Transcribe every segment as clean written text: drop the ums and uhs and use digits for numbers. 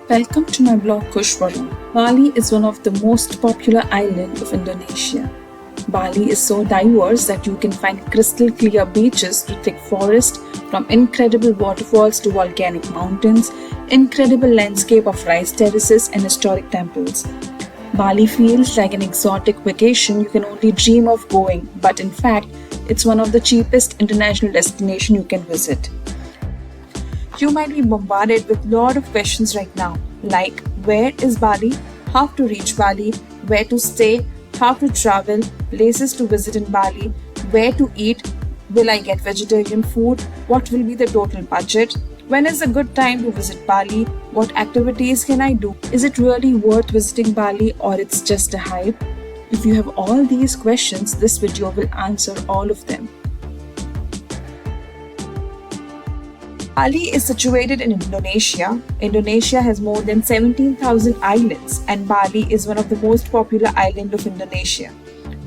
Welcome to my blog Kushwaram. Bali is one of the most popular islands of Indonesia. Bali is so diverse that you can find crystal clear beaches to thick forest, from incredible waterfalls to volcanic mountains, incredible landscape of rice terraces and historic temples. Bali feels like an exotic vacation you can only dream of going, but in fact, it's one of the cheapest international destinations you can visit. You might be bombarded with a lot of questions right now, like where is Bali, how to reach Bali, where to stay, how to travel, places to visit in Bali, where to eat, will I get vegetarian food, what will be the total budget, when is a good time to visit Bali, what activities can I do, is it really worth visiting Bali or it's just a hype? If you have all these questions, this video will answer all of them. Bali is situated in Indonesia. Indonesia has more than 17,000 islands, and Bali is one of the most popular islands of Indonesia.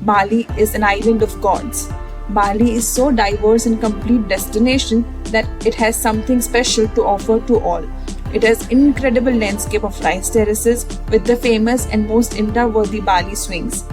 Bali is an island of gods. Bali is so diverse and complete destination that it has something special to offer to all. It has incredible landscape of rice terraces with the famous and most Insta-worthy Bali swings,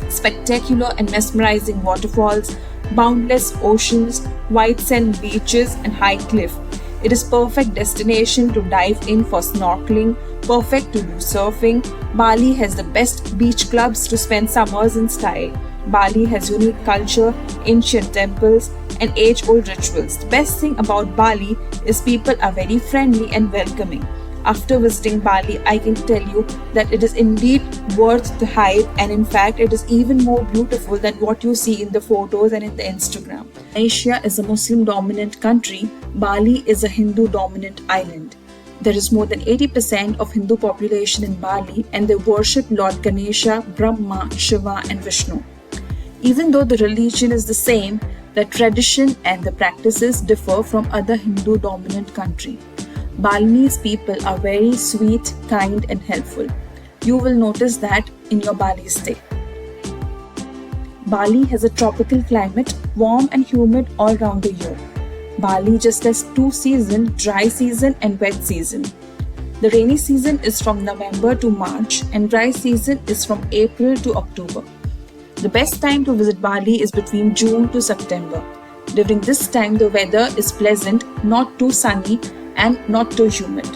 spectacular and mesmerizing waterfalls, boundless oceans, white sand beaches and high cliff. It is perfect destination to dive in for snorkeling, perfect to do surfing. Bali has the best beach clubs to spend summers in style. Bali has unique culture, ancient temples and age-old rituals. The best thing about Bali is people are very friendly and welcoming. After visiting Bali, I can tell you that it is indeed worth the hype, and in fact, it is even more beautiful than what you see in the photos and in the Instagram. Asia is a Muslim-dominant country. Bali is a Hindu-dominant island. There is more than 80% of Hindu population in Bali, and they worship Lord Ganesha, Brahma, Shiva, and Vishnu. Even though the religion is the same, the tradition and the practices differ from other Hindu-dominant countries. Balinese people are very sweet, kind and helpful. You will notice that in your Bali stay. Bali has a tropical climate, warm and humid all round the year. Bali just has two seasons, dry season and wet season. The rainy season is from November to March and dry season is from April to October. The best time to visit Bali is between June to September. During this time, the weather is pleasant, not too sunny and not too humid.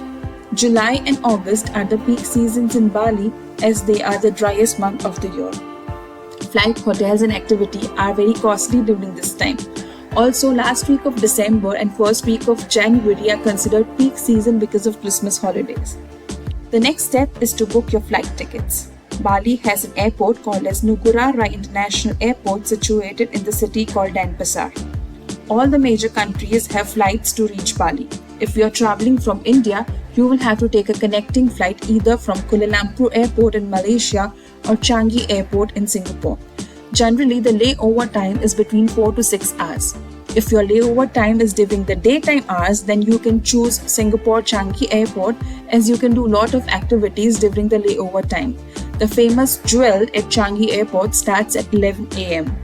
July and August are the peak seasons in Bali as they are the driest month of the year. Flight, hotels and activity are very costly during this time. Also, last week of December and first week of January are considered peak season because of Christmas holidays. The next step is to book your flight tickets. Bali has an airport called as Ngurah Rai International Airport situated in the city called Denpasar. All the major countries have flights to reach Bali. If you are traveling from India, you will have to take a connecting flight either from Kuala Lumpur Airport in Malaysia or Changi Airport in Singapore. Generally, the layover time is between 4 to 6 hours. If your layover time is during the daytime hours, then you can choose Singapore Changi Airport as you can do a lot of activities during the layover time. The famous Jewel at Changi Airport starts at 11 am.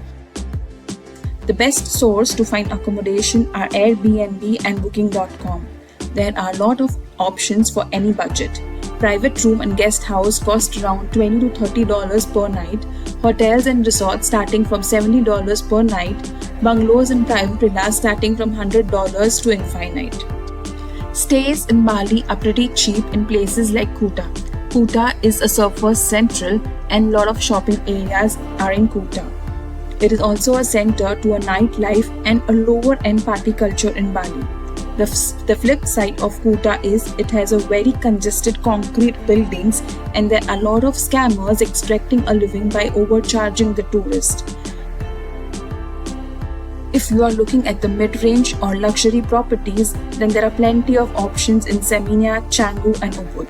The best source to find accommodation are Airbnb and Booking.com. There are a lot of options for any budget. Private room and guest house cost around $20 to $30 per night. Hotels and resorts starting from $70 per night. Bungalows and private villas starting from $100 to infinite. Stays in Bali are pretty cheap in places like Kuta. Kuta is a surfers central and a lot of shopping areas are in Kuta. It is also a center to a nightlife and a lower-end party culture in Bali. The flip side of Kuta is it has a very congested concrete buildings and there are a lot of scammers extracting a living by overcharging the tourists. If you are looking at the mid-range or luxury properties, then there are plenty of options in Seminyak, Canggu and Ubud.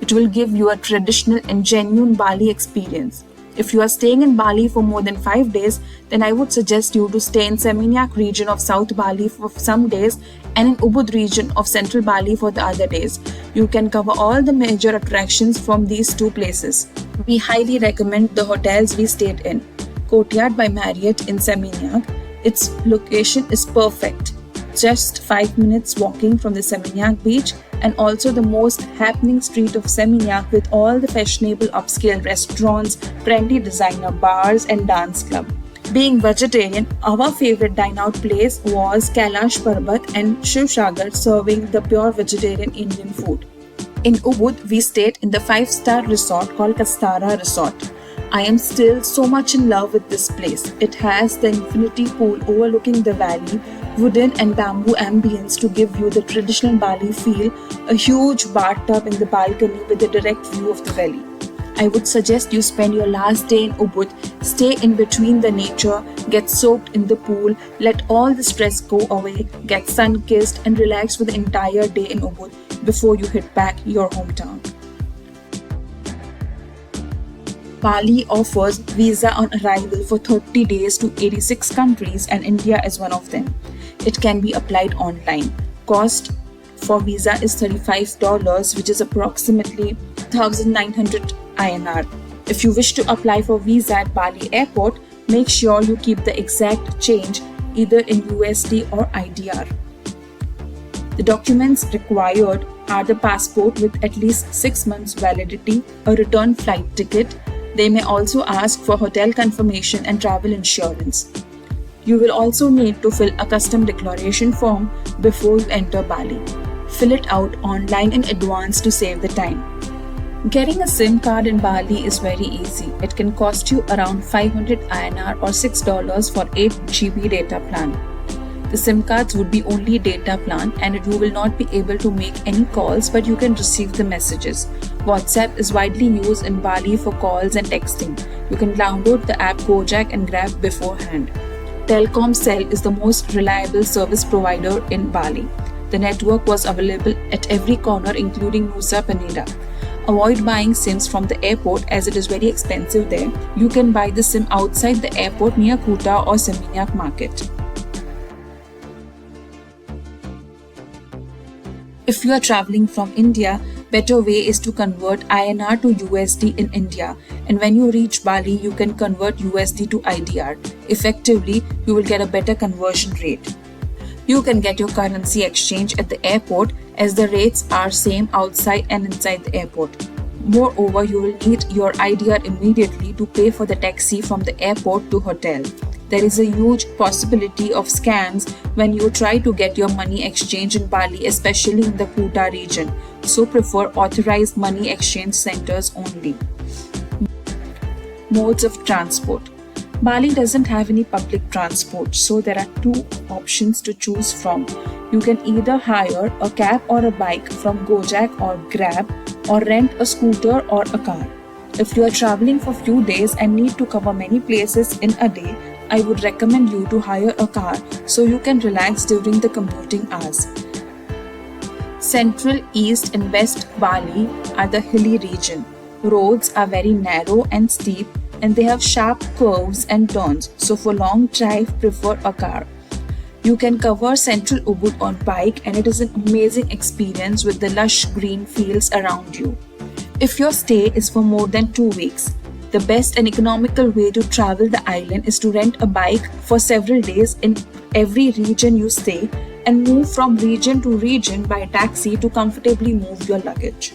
It will give you a traditional and genuine Bali experience. If you are staying in Bali for more than 5 days, then I would suggest you to stay in Seminyak region of South Bali for some days and in Ubud region of Central Bali for the other days. You can cover all the major attractions from these two places. We highly recommend the hotels we stayed in. Courtyard by Marriott in Seminyak. Its location is perfect. just 5 minutes walking from the Seminyak beach, and also the most happening street of Seminyak with all the fashionable upscale restaurants, trendy designer bars and dance club. Being vegetarian, our favorite dine-out place was Kailash Parbat and Shivsagar, serving the pure vegetarian Indian food. In Ubud, we stayed in the 5-star resort called Kastara Resort. I am still so much in love with this place. It has the infinity pool overlooking the valley, wooden and bamboo ambience to give you the traditional Bali feel, a huge bathtub in the balcony with a direct view of the valley. I would suggest you spend your last day in Ubud, stay in between the nature, get soaked in the pool, let all the stress go away, get sun-kissed and relax for the entire day in Ubud before you hit back your hometown. Bali offers visa on arrival for 30 days to 86 countries and India is one of them. It can be applied online. Cost for visa is $35, which is approximately 1,900 INR. If you wish to apply for visa at Bali airport, make sure you keep the exact change either in USD or IDR. The documents required are the passport with at least 6 months validity, a return flight ticket. They may also ask for hotel confirmation and travel insurance. You will also need to fill a custom declaration form before you enter Bali. Fill it out online in advance to save the time. Getting a SIM card in Bali is very easy. It can cost you around 500 INR or $6 for 8 GB data plan. The SIM cards would be only data plan and you will not be able to make any calls, but you can receive the messages. WhatsApp is widely used in Bali for calls and texting. You can download the app Gojek and Grab beforehand. Telkomsel is the most reliable service provider in Bali. The network was available at every corner including Nusa Penida. Avoid buying SIMs from the airport as it is very expensive there. You can buy the SIM outside the airport near Kuta or Seminyak market. If you are traveling from India, better way is to convert INR to USD in India, and when you reach Bali, you can convert USD to IDR. Effectively, you will get a better conversion rate. You can get your currency exchange at the airport as the rates are same outside and inside the airport. Moreover, you will need your IDR immediately to pay for the taxi from the airport to hotel. There is a huge possibility of scams when you try to get your money exchange in Bali, especially in the Kuta region. So prefer authorized money exchange centers only. Modes of transport. Bali doesn't have any public transport, so there are 2 options to choose from. You can either hire a cab or a bike from Gojek or Grab, or rent a scooter or a car. If you are traveling for few days and need to cover many places in a day, I would recommend you to hire a car so you can relax during the commuting hours. Central, East and West Bali are the hilly region. Roads are very narrow and steep and they have sharp curves and turns, so for long drive prefer a car. You can cover Central Ubud on bike and it is an amazing experience with the lush green fields around you. If your stay is for more than 2 weeks, the best and economical way to travel the island is to rent a bike for several days in every region you stay and move from region to region by taxi to comfortably move your luggage.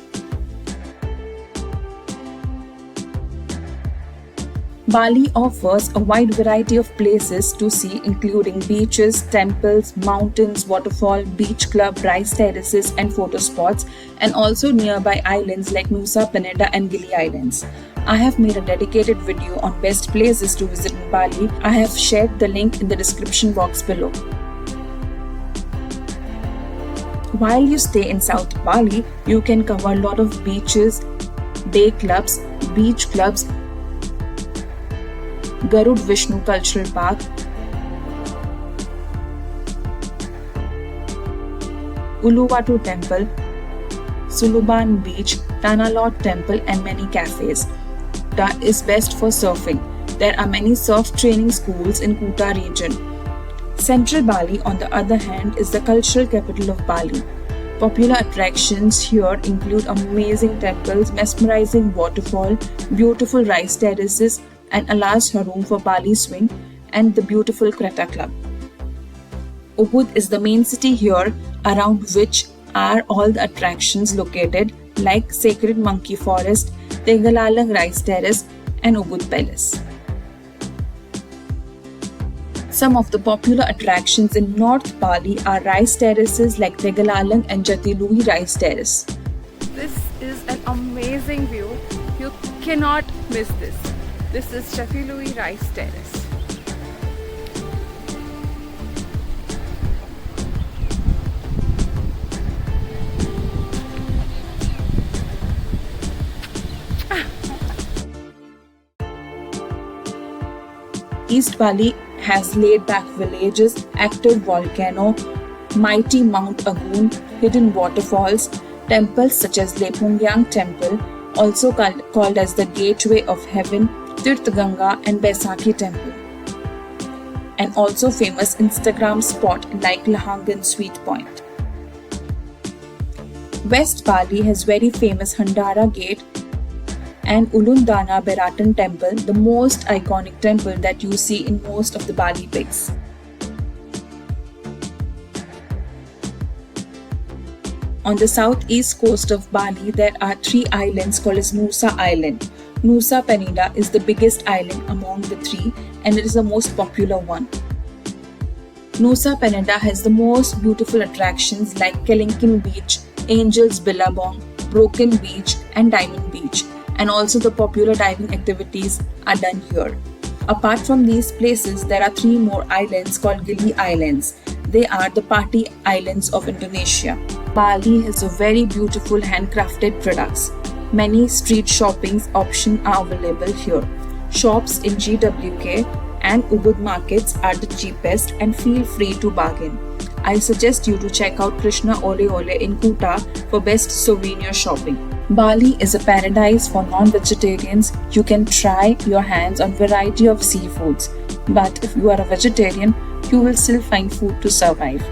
Bali offers a wide variety of places to see, including beaches, temples, mountains, waterfall, beach club, rice terraces and photo spots, and also nearby islands like Nusa Penida and Gili Islands. I have made a dedicated video on best places to visit in Bali. I have shared the link in the description box below. While you stay in South Bali, you can cover a lot of beaches, day clubs, beach clubs, Garud Vishnu Cultural Park, Uluwatu Temple, Suluban Beach, Tanalot Temple and many cafes. That is best for surfing. There are many surf training schools in Kuta region. Central Bali, on the other hand, is the cultural capital of Bali. Popular attractions here include amazing temples, mesmerizing waterfall, beautiful rice terraces, and Allah's Haroom for Bali swing, and the beautiful Kreta Club. Ubud is the main city here, around which are all the attractions located like Sacred Monkey Forest, Tegalalang Rice Terrace and Ubud Palace. Some of the popular attractions in North Bali are rice terraces like Tegalalang and Jatilui Rice Terrace. This is an amazing view. You cannot miss this. This is Jatilui Rice Terrace. East Bali has laid-back villages, active volcano, mighty Mount Agun, hidden waterfalls, temples such as Lepungyang Temple, also called as the Gateway of Heaven, Tirth Ganga and Baisakhi Temple, and also famous Instagram spot like Lahangan Sweet Point. West Bali has very famous Handara Gate and Ulundana Beratan Temple, the most iconic temple that you see in most of the Bali pics. On the southeast coast of Bali, there are 3 islands called as Nusa Island. Nusa Penida is the biggest island among the 3 and it is the most popular one. Nusa Penida has the most beautiful attractions like Kelingking Beach, Angels Billabong, Broken Beach and Diamond Beach, and also the popular diving activities are done here. Apart from these places, there are 3 more islands called Gili Islands. They are the party islands of Indonesia. Bali has a very beautiful handcrafted products. Many street shopping options are available here. Shops in GWK and Ubud markets are the cheapest and feel free to bargain. I suggest you to check out Krishna Ole Ole in Kuta for best souvenir shopping. Bali is a paradise for non-vegetarians. You can try your hands on variety of seafoods. But if you are a vegetarian, you will still find food to survive.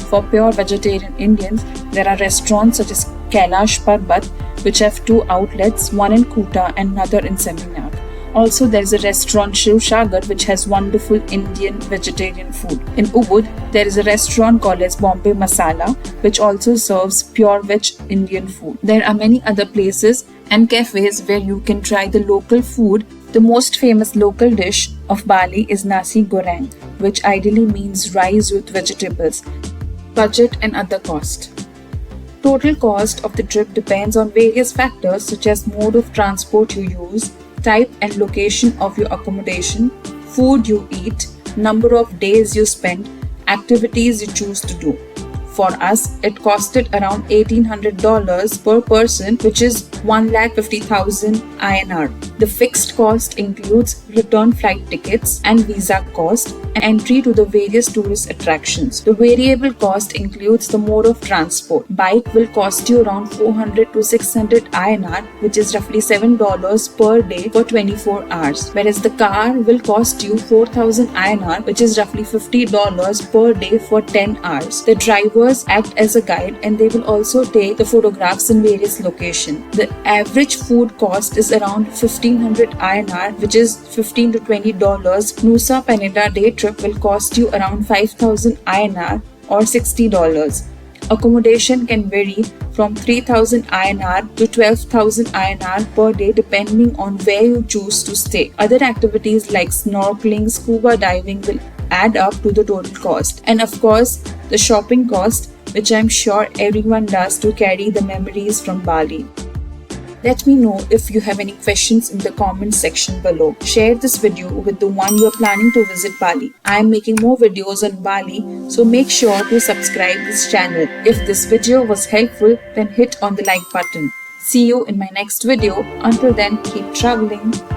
For pure vegetarian Indians, there are restaurants such as Kailash Parbat, which have 2 outlets, one in Kuta and another in Seminyak. Also, there is a restaurant Shiv Sagar which has wonderful Indian vegetarian food. In Ubud, there is a restaurant called as Bombay Masala which also serves pure veg Indian food. There are many other places and cafes where you can try the local food. The most famous local dish of Bali is nasi goreng, which ideally means rice with vegetables. Budget and other cost. Total cost of the trip depends on various factors such as mode of transport you use, type and location of your accommodation, food you eat, number of days you spend, activities you choose to do. For us, it costed around $1,800 per person, which is 1,50,000 INR. The fixed cost includes return flight tickets and visa cost and entry to the various tourist attractions. The variable cost includes the mode of transport. Bike will cost you around 400 to 600 INR, which is roughly $7 per day for 24 hours, whereas the car will cost you 4,000 INR, which is roughly $50 per day for 10 hours. The drivers act as a guide and they will also take the photographs in various locations. The average food cost is around 1,500 INR, which is $15 to $20. Nusa Penida day trip will cost you around 5,000 INR or $60. Accommodation can vary from 3,000 INR to 12,000 INR per day depending on where you choose to stay. Other activities like snorkeling, scuba diving will add up to the total cost. And of course, the shopping cost, which I'm sure everyone does to carry the memories from Bali. Let me know if you have any questions in the comment section below. Share this video with the one you are planning to visit Bali. I am making more videos on Bali, so make sure to subscribe this channel. If this video was helpful, then hit on the like button. See you in my next video. Until then, keep traveling.